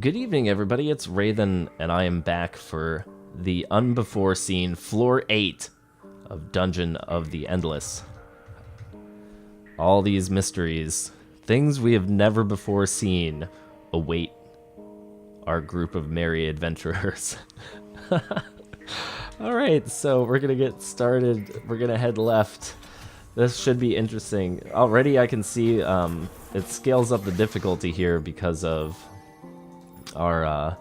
Good evening, everybody. It's Raidhyn, and I am back for the unbefore-seen Floor 8 of Dungeon of the Endless. All these mysteries, things we have never before seen, await our group of merry adventurers. Alright, so we're gonna get started. We're gonna head left. This should be interesting. Already I can see it scales up the difficulty here because of our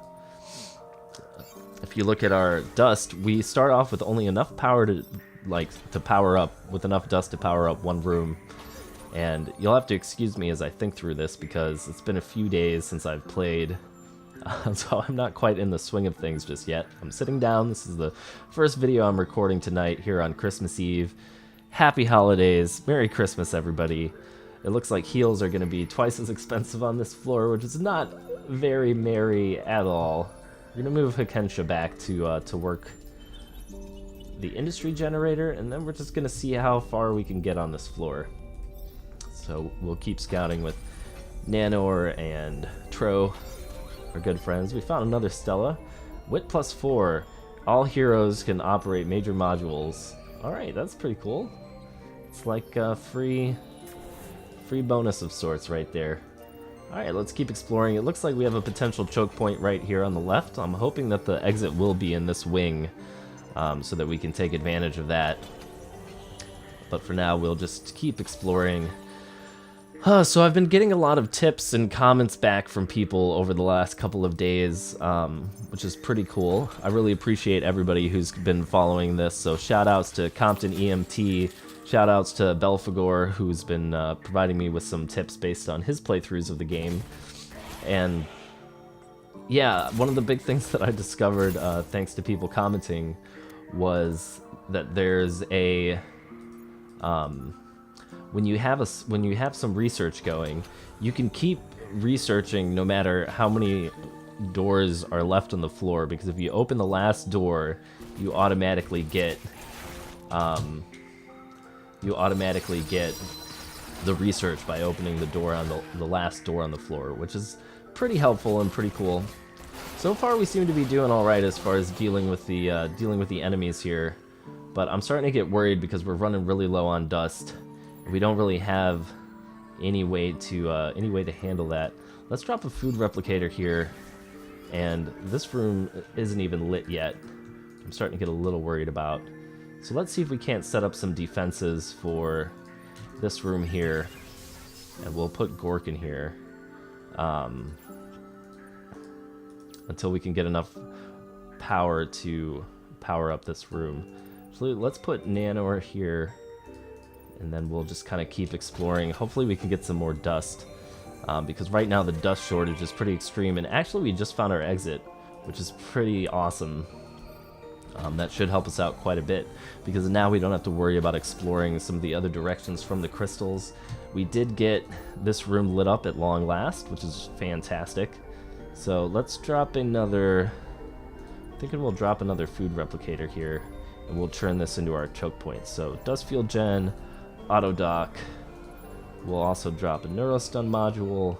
if you look at our dust, we start off with only enough power to power up, with enough dust to power up one room. And you'll have to excuse me as I think through this because it's been a few days since I've played, so I'm not quite in the swing of things just yet. I'm sitting down. This is the first video I'm recording tonight here on Christmas Eve. Happy holidays, Merry Christmas, everybody. It looks like heals are going to be twice as expensive on this floor, which is not very merry at all. We're going to move Hakensha back to work the industry generator, and then we're just going to see how far we can get on this floor. So we'll keep scouting with Nanor and Tro, our good friends. We found another Stella. Wit +4. All heroes can operate major modules. Alright, that's pretty cool. It's like a free bonus of sorts right there. Alright, let's keep exploring. It looks like we have a potential choke point right here on the left. I'm hoping that the exit will be in this wing so that we can take advantage of that. But for now, we'll just keep exploring. So I've been getting a lot of tips and comments back from people over the last couple of days, which is pretty cool. I really appreciate everybody who's been following this. So shout outs to Compton EMT, shout outs to Belphegor, who's been providing me with some tips based on his playthroughs of the game. And yeah, one of the big things that I discovered, thanks to people commenting, was that there's a when you have some research going, you can keep researching no matter how many doors are left on the floor, because if you open the last door, you automatically get the research by opening the door on the last door on the floor, which is pretty helpful and pretty cool. So far, we seem to be doing all right as far as dealing with the enemies here, but I'm starting to get worried because we're running really low on dust. We don't really have any way to handle that. Let's drop a food replicator here, and this room isn't even lit yet. I'm starting to get a little worried about. So let's see if we can't set up some defenses for this room here, and we'll put Gork in here until we can get enough power to power up this room. So let's put Nanor here, and then we'll just kind of keep exploring. Hopefully we can get some more dust, because right now the dust shortage is pretty extreme, and actually we just found our exit, which is pretty awesome. That should help us out quite a bit, because now we don't have to worry about exploring some of the other directions from the crystals. We did get this room lit up at long last, which is fantastic. So let's drop another, I'm thinking we'll drop another food replicator here, and we'll turn this into our choke point. So dust field gen, auto dock. We'll also drop a neurostun module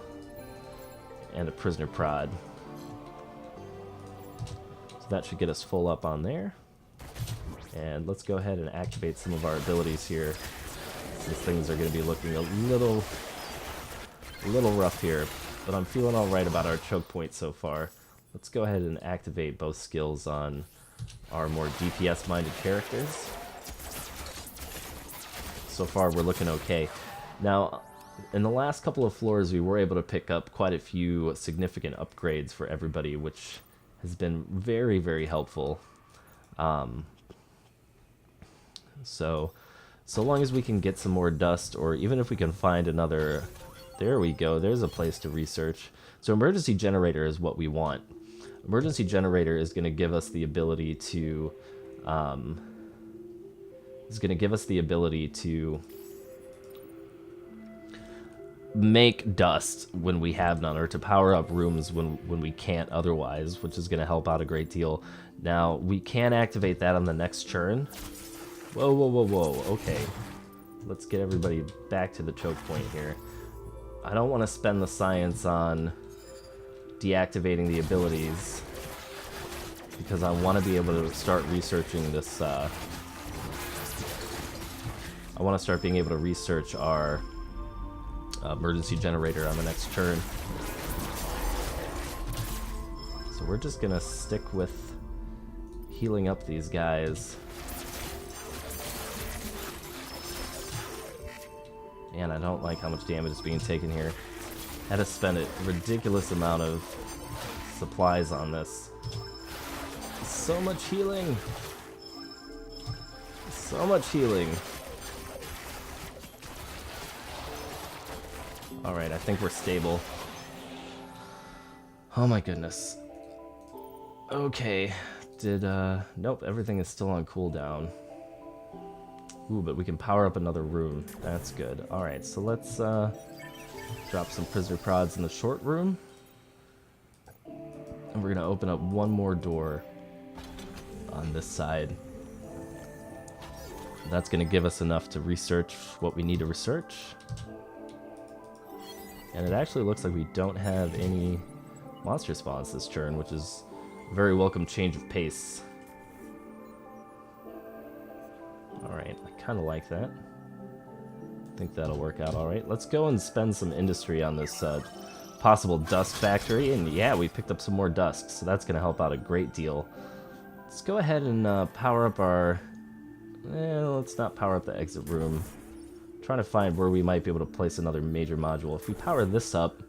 and a prisoner prod. So that should get us full up on there. And let's go ahead and activate some of our abilities here, since things are going to be looking a little rough here. But I'm feeling all right about our choke point so far. Let's go ahead and activate both skills on our more DPS-minded characters. So far, we're looking okay. Now, in the last couple of floors, we were able to pick up quite a few significant upgrades for everybody, which has been very, very helpful. So long as we can get some more dust, or even if we can find another... There we go, there's a place to research. So emergency generator is what we want. Emergency generator is going to give us the ability to... make dust when we have none, or to power up rooms when we can't otherwise, which is going to help out a great deal. Now, we can activate that on the next churn. Whoa, whoa, whoa, whoa, okay. Let's get everybody back to the choke point here. I don't want to spend the science on deactivating the abilities because I want to be able to start researching this. I want to start being able to research our emergency generator on the next turn. So we're just gonna stick with healing up these guys. Man, I don't like how much damage is being taken here. Had to spend a ridiculous amount of supplies on this. So much healing! So much healing! Alright, I think we're stable. Oh my goodness. Okay, nope, everything is still on cooldown. Ooh, but we can power up another room. That's good. Alright, so let's drop some prisoner prods in the short room. And we're gonna open up one more door on this side. That's gonna give us enough to research what we need to research. And it actually looks like we don't have any monster spawns this turn, which is a very welcome change of pace. Alright, I kind of like that. I think that'll work out alright. Let's go and spend some industry on this possible dust factory. And yeah, we picked up some more dust, so that's going to help out a great deal. Let's go ahead and power up our... let's not power up the exit room. Trying to find where we might be able to place another major module. If we power this up,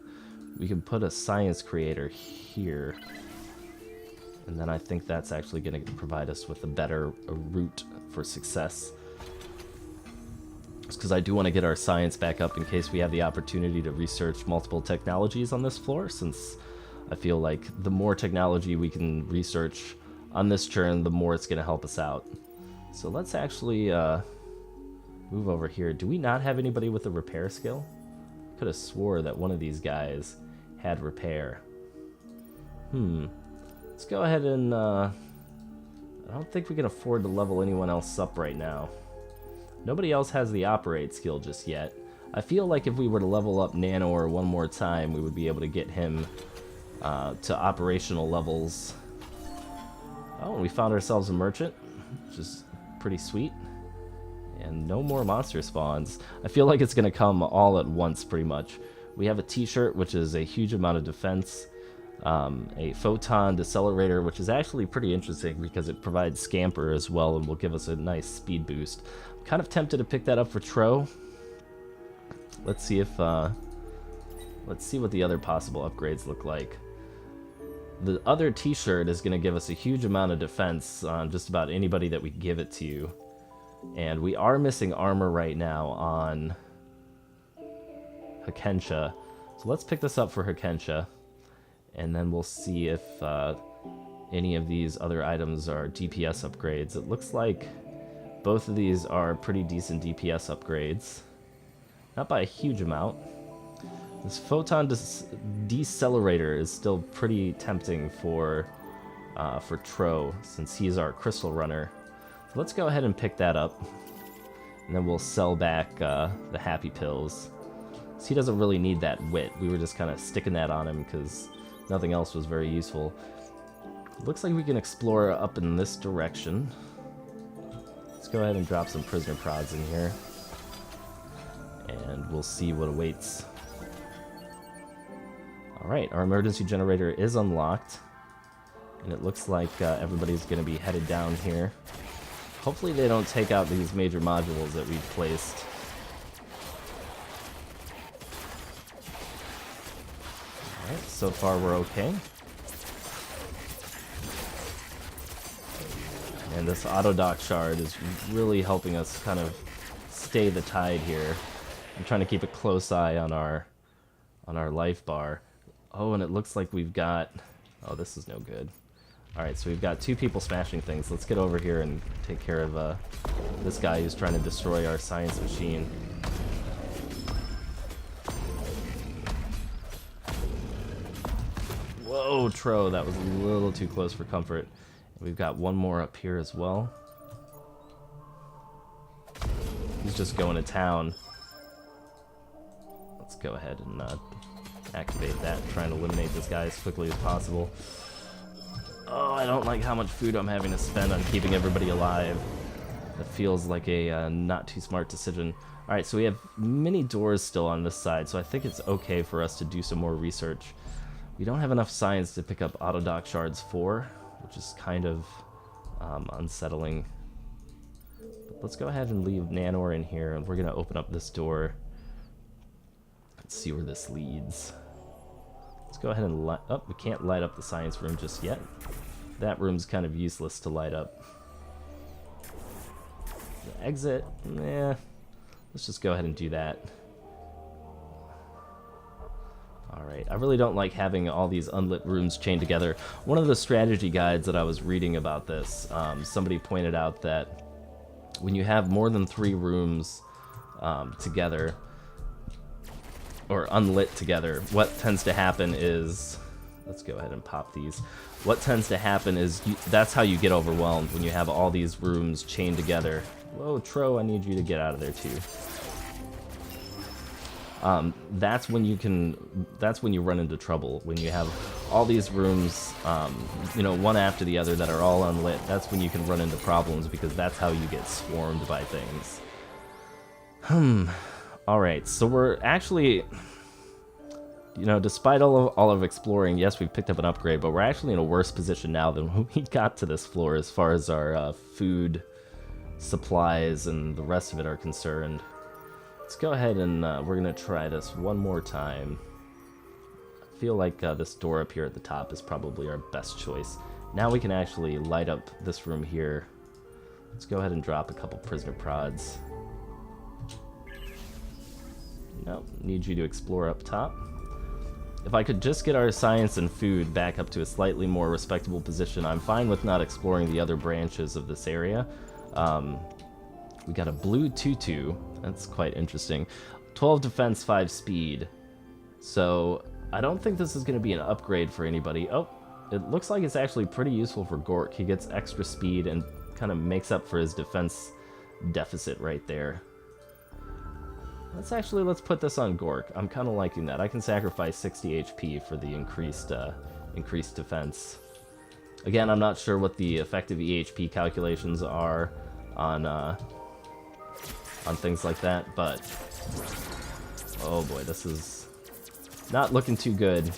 we can put a science creator here. And then I think that's actually going to provide us with a better route for success. Just because I do want to get our science back up in case we have the opportunity to research multiple technologies on this floor, since I feel like the more technology we can research on this turn, the more it's going to help us out. So let's actually... move over here. Do we not have anybody with a repair skill? Could have swore that one of these guys had repair. Let's go ahead and I don't think we can afford to level anyone else up right now. Nobody else has the operate skill just yet. I feel like if we were to level up Nanor one more time, we would be able to get him to operational levels. Oh, and we found ourselves a merchant, which is pretty sweet. And no more monster spawns. I feel like it's going to come all at once, pretty much. We have a t-shirt, which is a huge amount of defense. A photon decelerator, which is actually pretty interesting because it provides scamper as well and will give us a nice speed boost. I'm kind of tempted to pick that up for Tro. Let's see if... let's see what the other possible upgrades look like. The other t-shirt is going to give us a huge amount of defense on just about anybody that we give it to. And we are missing armor right now on Hakensha. So let's pick this up for Hakensha. And then we'll see if any of these other items are DPS upgrades. It looks like both of these are pretty decent DPS upgrades. Not by a huge amount. This photon decelerator is still pretty tempting for Tro, since he's our crystal runner. Let's go ahead and pick that up, and then we'll sell back the happy pills. So he doesn't really need that wit. We were just kind of sticking that on him because nothing else was very useful. Looks like we can explore up in this direction. Let's go ahead and drop some prisoner prods in here, and we'll see what awaits. Alright, our emergency generator is unlocked, and it looks like everybody's going to be headed down here. Hopefully they don't take out these major modules that we've placed. Alright, so far we're okay. And this auto-dock shard is really helping us kind of stay the tide here. I'm trying to keep a close eye on our life bar. Oh, and it looks like we've got... Oh, this is no good. Alright, so we've got two people smashing things. Let's get over here and take care of this guy who's trying to destroy our science machine. Whoa, Tro, that was a little too close for comfort. We've got one more up here as well. He's just going to town. Let's go ahead and activate that, trying to eliminate this guy as quickly as possible. Oh, I don't like how much food I'm having to spend on keeping everybody alive. That feels like a not too smart decision. Alright, so we have many doors still on this side, so I think it's okay for us to do some more research. We don't have enough science to pick up Autodoc Shards 4, which is kind of unsettling. But let's go ahead and leave Nanor in here, and we're going to open up this door. Let's see where this leads. Let's go ahead and light up. We can't light up the science room just yet. That room's kind of useless to light up. The exit, let's just go ahead and do that. Alright, I really don't like having all these unlit rooms chained together. One of the strategy guides that I was reading about this, somebody pointed out that when you have more than 3 rooms together, or unlit together, what tends to happen is, let's go ahead and pop these. What tends to happen is, that's how you get overwhelmed, when you have all these rooms chained together. Whoa, Tro, I need you to get out of there too. That's when you run into trouble, when you have all these rooms, you know, one after the other that are all unlit. That's when you can run into problems, because that's how you get swarmed by things. Alright, so we're actually, you know, despite all of exploring, yes, we've picked up an upgrade, but we're actually in a worse position now than when we got to this floor as far as our food, supplies, and the rest of it are concerned. Let's go ahead and we're going to try this one more time. I feel like this door up here at the top is probably our best choice. Now we can actually light up this room here. Let's go ahead and drop a couple prisoner prods. Nope, need you to explore up top. If I could just get our science and food back up to a slightly more respectable position, I'm fine with not exploring the other branches of this area. We got a blue tutu. That's quite interesting. 12 defense, 5 speed. So I don't think this is going to be an upgrade for anybody. Oh, it looks like it's actually pretty useful for Gork. He gets extra speed and kind of makes up for his defense deficit right there. Let's put this on Gork. I'm kind of liking that. I can sacrifice 60 HP for the increased defense. Again, I'm not sure what the effective EHP calculations are on things like that, but oh boy, this is not looking too good.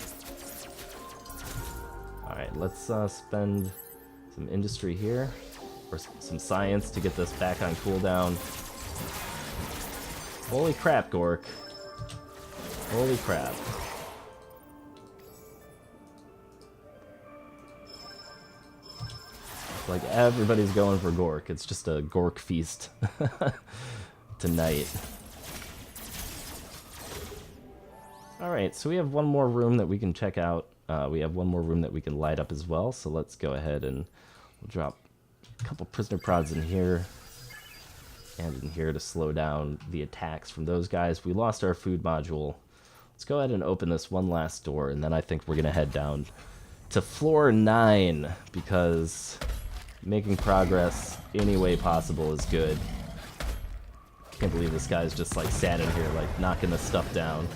Alright, let's spend some industry here, or some science to get this back on cooldown. Holy crap, Gork. Holy crap. Like, everybody's going for Gork. It's just a Gork feast tonight. Alright, so we have one more room that we can check out. We have one more room that we can light up as well, so let's go ahead and we'll drop a couple prisoner prods in here and in here to slow down the attacks from those guys. We lost our food module. Let's go ahead and open this one last door, and then I think we're going to head down to floor 9, because making progress any way possible is good. Can't believe this guy's just like sat in here like knocking this stuff down.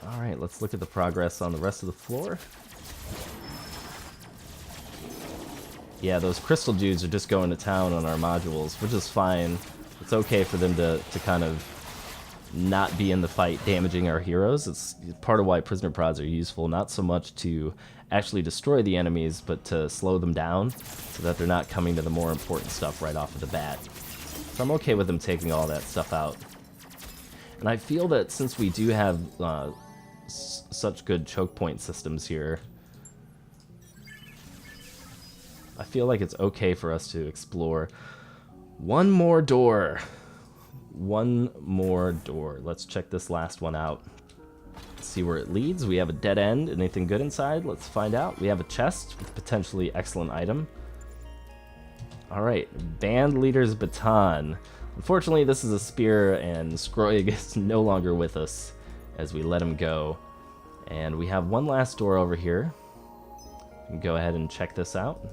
Alright, let's look at the progress on the rest of the floor. Yeah, those crystal dudes are just going to town on our modules, which is fine. It's okay for them to kind of not be in the fight damaging our heroes. It's part of why prisoner prods are useful, not so much to actually destroy the enemies, but to slow them down so that they're not coming to the more important stuff right off of the bat. So I'm okay with them taking all that stuff out. And I feel that since we do have such good choke point systems here, I feel like it's okay for us to explore one more door. One more door. Let's check this last one out. See where it leads. We have a dead end. Anything good inside? Let's find out. We have a chest with potentially excellent item. Alright, band leader's baton. Unfortunately, this is a spear, and Skroig is no longer with us as we let him go. And we have one last door over here. We can go ahead and check this out.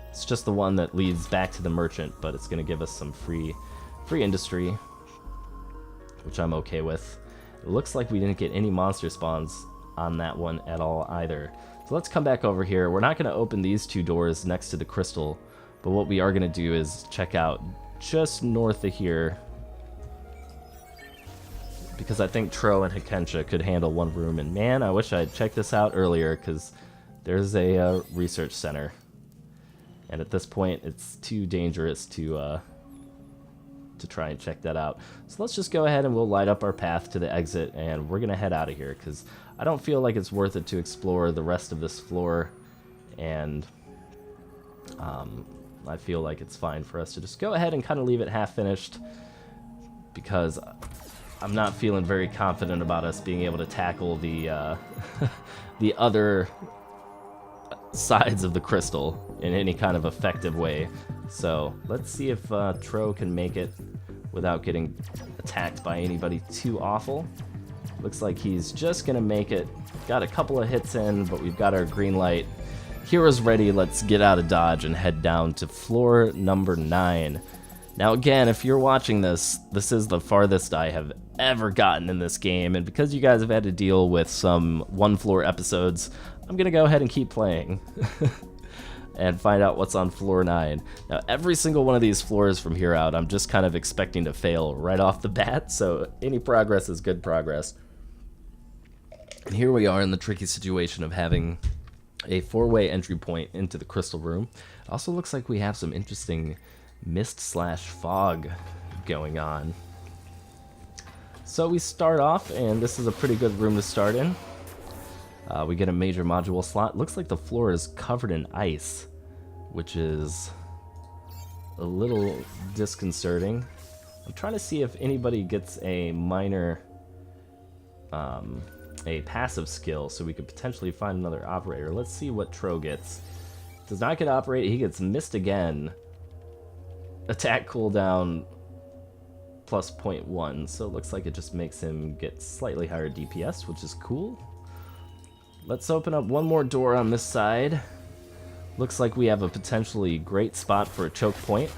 It's just the one that leads back to the merchant, but it's going to give us some free industry, which I'm okay with. It looks like we didn't get any monster spawns on that one at all either. So let's come back over here. We're not going to open these two doors next to the crystal, but what we are going to do is check out just north of here, because I think Tro and Hikensha could handle one room. And man, I wish I'd checked this out earlier, because there's a research center. And at this point, it's too dangerous to try and check that out. So let's just go ahead and we'll light up our path to the exit, and we're going to head out of here, because I don't feel like it's worth it to explore the rest of this floor. And I feel like it's fine for us to just go ahead and kind of leave it half finished, because I'm not feeling very confident about us being able to tackle the the other sides of the crystal in any kind of effective way. So let's see if Tro can make it without getting attacked by anybody too awful. Looks like he's just gonna make it. Got a couple of hits in, but we've got our green light. Heroes ready. Let's get out of Dodge and head down to floor number 9. Now again, if you're watching this, this is the farthest I have ever gotten in this game, and because you guys have had to deal with some one floor episodes, I'm gonna go ahead and keep playing and find out what's on floor 9. Now every single one of these floors from here out, I'm just kind of expecting to fail right off the bat, so any progress is good progress. And here we are in the tricky situation of having a 4-way entry point into the crystal room. It also looks like we have some interesting mist/fog going on. So we start off, and this is a pretty good room to start in. We get a major module slot. Looks like the floor is covered in ice, which is a little disconcerting. I'm trying to see if anybody gets a minor, a passive skill, so we could potentially find another operator. Let's see what Tro gets. Does not get operate. He gets missed again. Attack cooldown plus 0.1, so it looks like it just makes him get slightly higher DPS, which is cool. Let's open up one more door on this side. Looks like we have a potentially great spot for a choke point.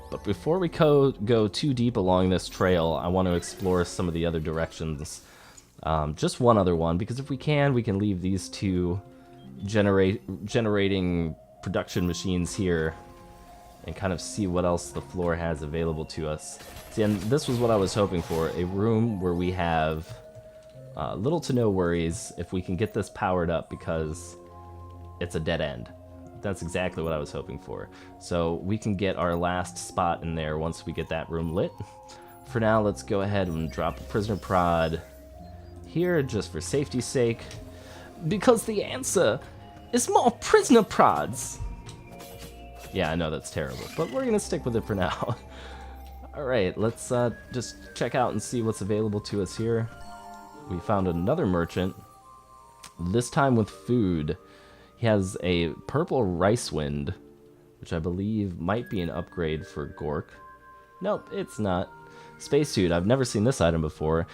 But before we go too deep along this trail, I want to explore some of the other directions. Just one other one, because if we can leave these two generating production machines here and kind of see what else the floor has available to us. See, and this was what I was hoping for, a room where we have little to no worries if we can get this powered up, because it's a dead end. That's exactly what I was hoping for. So we can get our last spot in there once we get that room lit. For now, let's go ahead and drop a prisoner prod here just for safety's sake, because the answer is more prisoner prods. Yeah, I know that's terrible, but we're gonna stick with it for now. Alright, let's just check out and see what's available to us here. We found another merchant, this time with food. He has a purple rice wind, which I believe might be an upgrade for Gork. Nope, it's not. Spacesuit, I've never seen this item before.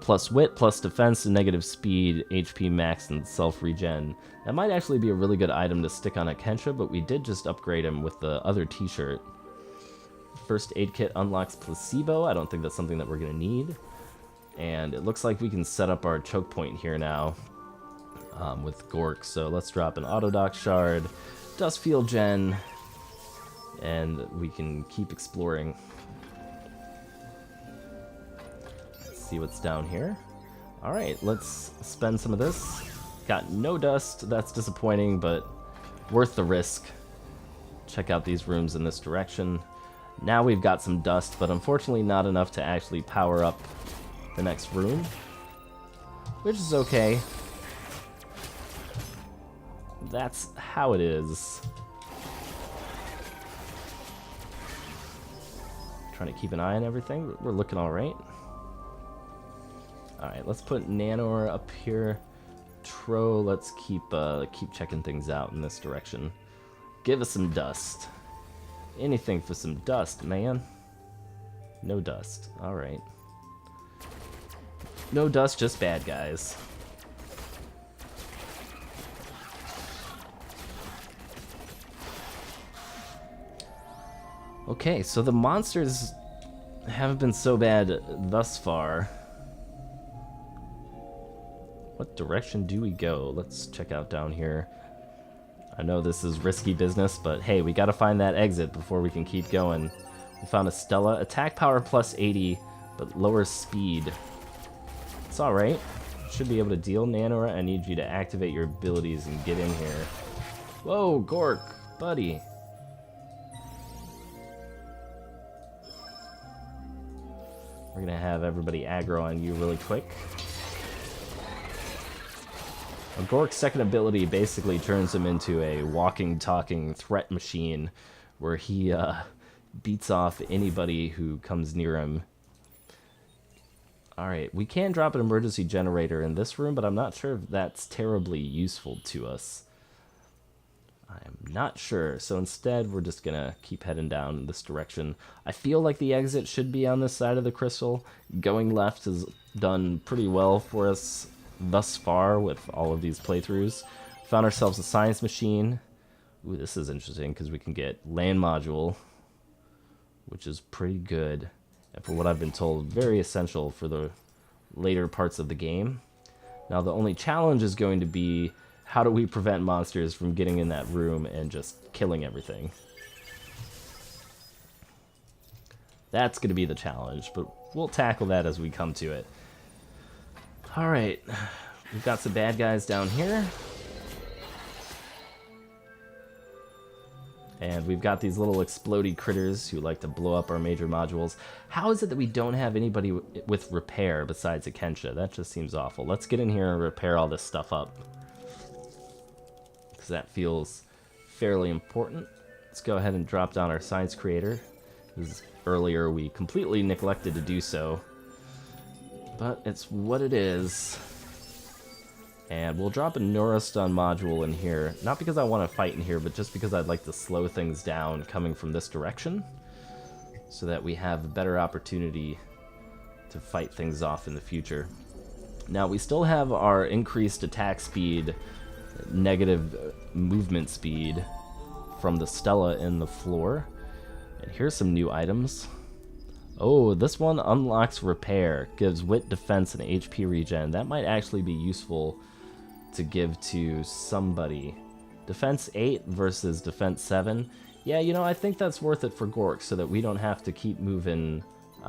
Plus wit, plus defense, and negative speed, HP max, and self-regen. That might actually be a really good item to stick on a Kensha, but we did just upgrade him with the other t-shirt. First aid kit unlocks placebo. I don't think that's something that we're going to need. And it looks like we can set up our choke point here now with Gork. So let's drop an Autodoc shard, dust field gen, and we can keep exploring. Let's see what's down here. Alright, let's spend some of this. Got no dust, that's disappointing, but worth the risk. Check out these rooms in this direction. Now we've got some dust, but unfortunately not enough to actually power up the next room, which is okay. That's how it is. Trying to keep an eye on everything. We're looking all right. All right, let's put Nanor up here. Tro, let's keep checking things out in this direction. Give us some dust. Anything for some dust, man. No dust. All right. No dust, just bad guys. Okay, so the monsters haven't been so bad thus far. What direction do we go? Let's check out down here. I know this is risky business, but hey, we gotta find that exit before we can keep going. We found a Stella. Attack power plus 80, but lower speed. It's alright. Should be able to deal. Nanora, I need you to activate your abilities and get in here. Whoa, Gork, buddy. We're gonna have everybody aggro on you really quick. Gork's second ability basically turns him into a walking, talking threat machine where he beats off anybody who comes near him. Alright, we can drop an emergency generator in this room, but I'm not sure if that's terribly useful to us. I'm not sure, so instead we're just gonna keep heading down in this direction. I feel like the exit should be on this side of the crystal. Going left has done pretty well for us thus far with all of these playthroughs. Found ourselves a science machine. Ooh, this is interesting because we can get land module, which is pretty good. And for what I've been told, very essential for the later parts of the game. Now the only challenge is going to be how do we prevent monsters from getting in that room and just killing everything. That's going to be the challenge, but we'll tackle that as we come to it. Alright, we've got some bad guys down here. And we've got these little explodey critters who like to blow up our major modules. How is it that we don't have anybody with repair besides Akensha? That just seems awful. Let's get in here and repair all this stuff up, because that feels fairly important. Let's go ahead and drop down our science creator. Earlier we completely neglected to do so, but it's what it is. And we'll drop a Neurostun module in here, not because I want to fight in here, but just because I'd like to slow things down coming from this direction, so that we have a better opportunity to fight things off in the future. Now we still have our increased attack speed, negative movement speed from the Stella in the floor. And here's some new items. Oh, this one unlocks repair, gives wit, defense, and HP regen. That might actually be useful to give to somebody. Defense 8 versus defense 7. Yeah, you know, I think that's worth it for Gork, so that we don't have to keep moving. Who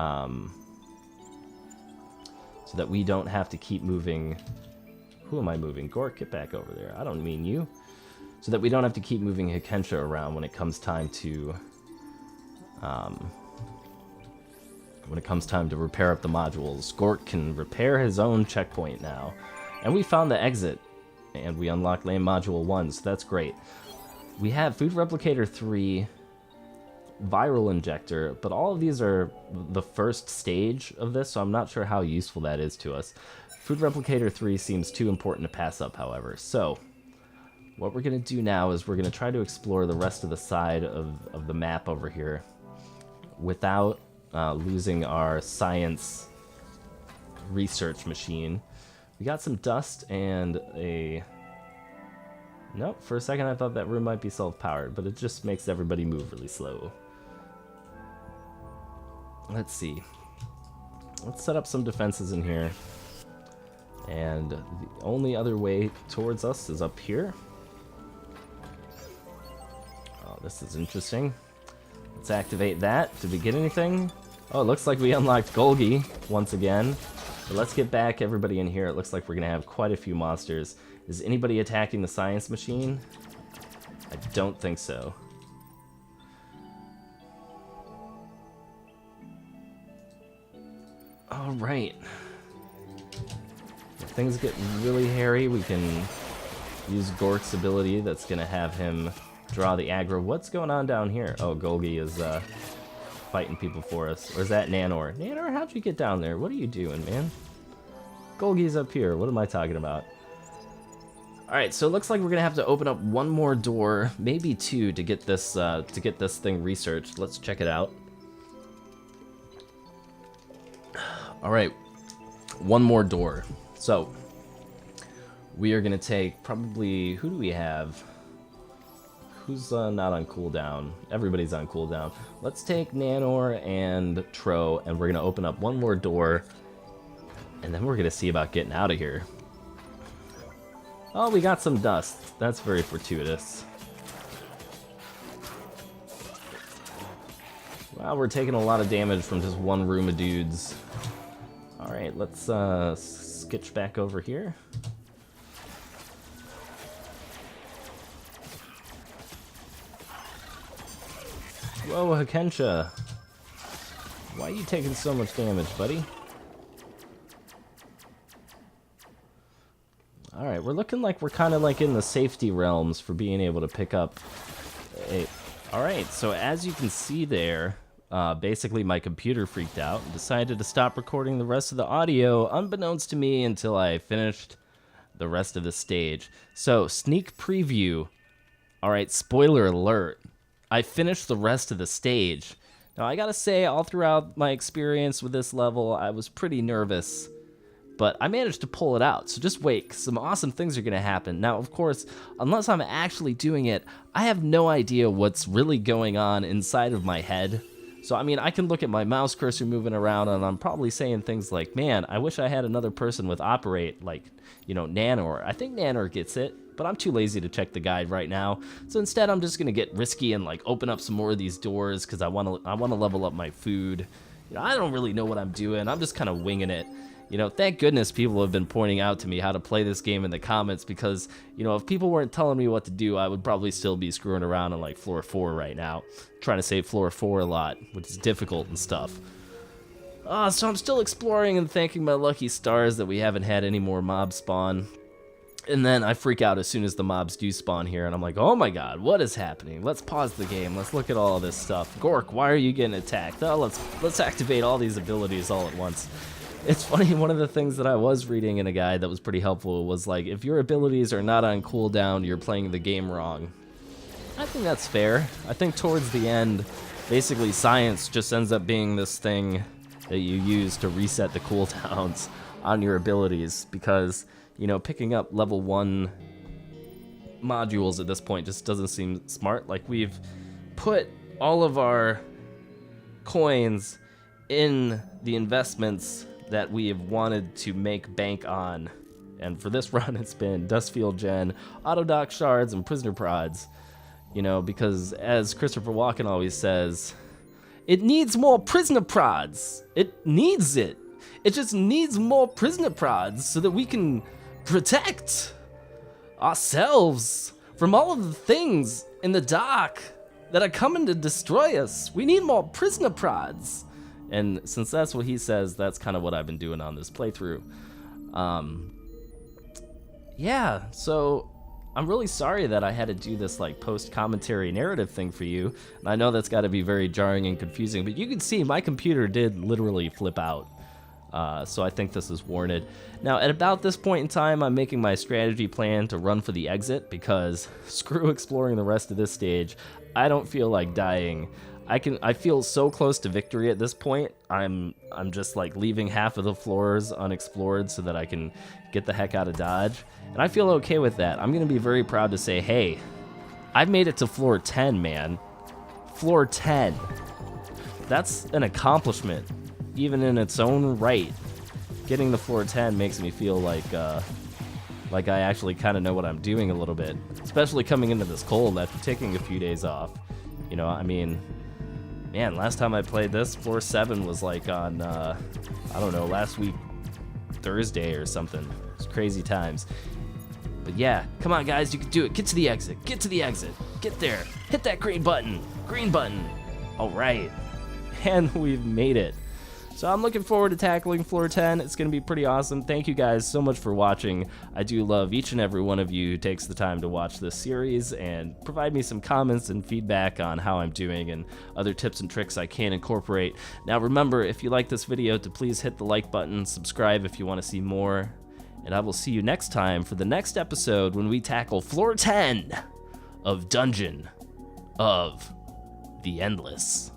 am I moving? Gork, get back over there. I don't mean you. So that we don't have to keep moving Hikensha around when it comes time to repair up the modules. Gork can repair his own checkpoint now. And we found the exit, and we unlocked lane module 1, so that's great. We have food replicator 3, viral injector, but all of these are the first stage of this, so I'm not sure how useful that is to us. Food replicator 3 seems too important to pass up, however. So what we're going to do now is we're going to try to explore the rest of the side of the map over here without losing our science research machine. We got some dust and a... Nope, for a second I thought that room might be self-powered, but it just makes everybody move really slow. Let's see. Let's set up some defenses in here. And the only other way towards us is up here. Oh, this is interesting. Let's activate that. Did we get anything? Oh, it looks like we unlocked Golgi once again. But let's get back everybody in here. It looks like we're going to have quite a few monsters. Is anybody attacking the science machine? I don't think so. Alright. If things get really hairy, we can use Gork's ability that's going to have him draw the aggro. What's going on down here? Oh, Golgi is fighting people for us. Or is that Nanor? Nanor, how'd you get down there? What are you doing, man? Golgi's up here. What am I talking about? Alright, so it looks like we're going to have to open up one more door, maybe two, to get this thing researched. Let's check it out. Alright, one more door. So, we are going to take probably... Who do we have? who's not on cooldown? Everybody's on cooldown. Let's take Nanor and Tro, and we're gonna open up one more door, and then we're gonna see about getting out of here. Oh, we got some dust. That's very fortuitous. Wow, we're taking a lot of damage from just one room of dudes. Alright, let's skitch back over here. Whoa, Hakensha. Why are you taking so much damage, buddy? Alright, we're looking like we're kind of like in the safety realms for being able to pick up a... Alright, so as you can see there, basically my computer freaked out and decided to stop recording the rest of the audio, unbeknownst to me, until I finished the rest of the stage. So, sneak preview. Alright, spoiler alert. I finished the rest of the stage. Now, I gotta say, all throughout my experience with this level, I was pretty nervous, but I managed to pull it out, so just wait, 'cause some awesome things are gonna happen. Now, of course, unless I'm actually doing it, I have no idea what's really going on inside of my head. So, I mean, I can look at my mouse cursor moving around, and I'm probably saying things like, man, I wish I had another person with operate, like, you know, Nanor. I think Nanor gets it, but I'm too lazy to check the guide right now. So instead, I'm just gonna get risky and like open up some more of these doors because I wanna level up my food. You know, I don't really know what I'm doing. I'm just kind of winging it. You know, thank goodness people have been pointing out to me how to play this game in the comments, because, you know, if people weren't telling me what to do, I would probably still be screwing around on like floor 4 right now, trying to save floor 4 a lot, which is difficult and stuff. So I'm still exploring and thanking my lucky stars that we haven't had any more mob spawn. And then I freak out as soon as the mobs do spawn here, and I'm like, oh my god, what is happening? Let's pause the game, let's look at all this stuff. Gork, why are you getting attacked? Oh, let's activate all these abilities all at once. It's funny, one of the things that I was reading in a guide that was pretty helpful was like, if your abilities are not on cooldown, you're playing the game wrong. I think that's fair. I think towards the end, basically science just ends up being this thing that you use to reset the cooldowns on your abilities, because, you know, picking up level 1 modules at this point just doesn't seem smart. Like, we've put all of our coins in the investments that we have wanted to make bank on, and for this run it's been Dustfield Gen, Autodoc Shards, and Prisoner Prods. You know, because as Christopher Walken always says, it needs more Prisoner Prods. It needs it. It just needs more Prisoner Prods so that we can protect ourselves from all of the things in the dark that are coming to destroy us. We need more Prisoner Prods. And since that's what he says, that's kind of what I've been doing on this playthrough. Yeah, so I'm really sorry that I had to do this like post-commentary narrative thing for you. And I know that's got to be very jarring and confusing, but you can see my computer did literally flip out. So I think this is warranted. Now, at about this point in time, I'm making my strategy plan to run for the exit, because screw exploring the rest of this stage. I don't feel like dying. I feel so close to victory at this point. I'm just like leaving half of the floors unexplored so that I can get the heck out of Dodge. And I feel okay with that. I'm gonna be very proud to say, hey, I've made it to floor 10, man. Floor 10. That's an accomplishment, even in its own right. Getting to floor 10 makes me feel like I actually kind of know what I'm doing a little bit, especially coming into this cold after taking a few days off. You know, I mean, man, last time I played this, floor 7 was like on, I don't know, last week, Thursday or something. It's crazy times. But yeah, come on guys, you can do it. Get to the exit, get to the exit, get there. Hit that green button, All right, and we've made it. So I'm looking forward to tackling floor 10. It's going to be pretty awesome. Thank you guys so much for watching. I do love each and every one of you who takes the time to watch this series and provide me some comments and feedback on how I'm doing and other tips and tricks I can incorporate. Now remember, if you like this video, to please hit the like button, subscribe if you want to see more, and I will see you next time for the next episode when we tackle floor 10 of Dungeon of the Endless.